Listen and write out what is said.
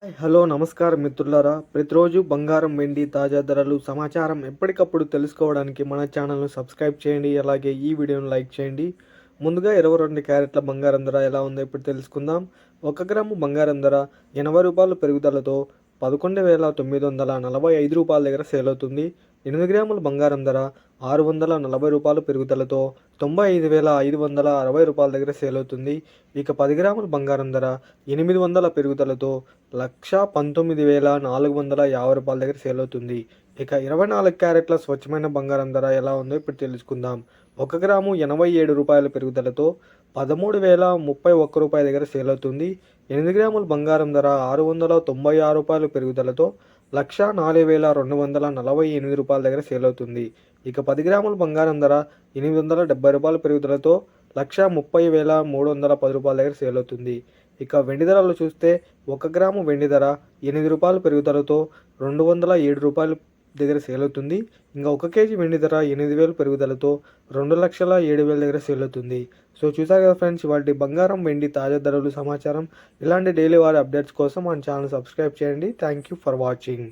Hello నమస్కారం మిత్రులారా. ప్రతిరోజు బంగారం, వెండి తాజా ధరలు, సమాచారం ఎప్పటికప్పుడు తెలుసుకోవడానికి మన ఛానల్‌ను సబ్స్క్రైబ్ చేయండి. అలాగే ఈ వీడియోను లైక్ చేయండి. ముందుగా 22 క్యారెట్ల బంగారం ధర ఎలా ఉందో ఇప్పుడు తెలుసుకుందాం. 1 గ్రాము బంగారం ధర రూ. 80 పెరుగుదలతో రూ. 11,945 దగ్గర సేల్ అవుతుంది. 8 గ్రాముల బంగారం ధర రూ. 640 పెరుగుదలతో రూ. 95,560 దగ్గర సేల్ అవుతుంది. ఇక 10 గ్రాముల బంగారం ధర 800 పెరుగుదలతో రూ. 1,19,450 దగ్గర సేల్ అవుతుంది. ఇక 24 క్యారెట్ల స్వచ్ఛమైన బంగారం ధర ఎలా ఉందో ఇప్పుడు తెలుసుకుందాం. 1 గ్రాము రూ. 87 పెరుగుదలతో రూ. 13,031 దగ్గర సేల్ అవుతుంది. 8 గ్రాముల బంగారం ధర రూ. 696 పెరుగుదలతో రూ. 1,04,248 దగ్గర సేల్ అవుతుంది. ఇక 10 గ్రాముల బంగారం ధర రూ. 870 పెరుగుదలతో రూ. 1,30,310 దగ్గర సేల్ అవుతుంది. ఇక వెండి ధరలు చూస్తే 1 గ్రాము వెండి ధర రూ. 8 పెరుగుదలతో రూ. 207 దగ్గర సేల్ అవుతుంది. ఇంకా 1 కేజీ వెండి ధర 8,000 పెరుగుదలతో 2,07,000 దగ్గర సేల్ అవుతుంది. సో చూసారు కదా ఫ్రెండ్స్, ఇవాల్టి బంగారం, వెండి తాజా ధరలు సమాచారం. ఇలాంటి డైలీ వారి అప్డేట్స్ కోసం మన ఛానల్ సబ్స్క్రైబ్ చేయండి. Thank you for watching.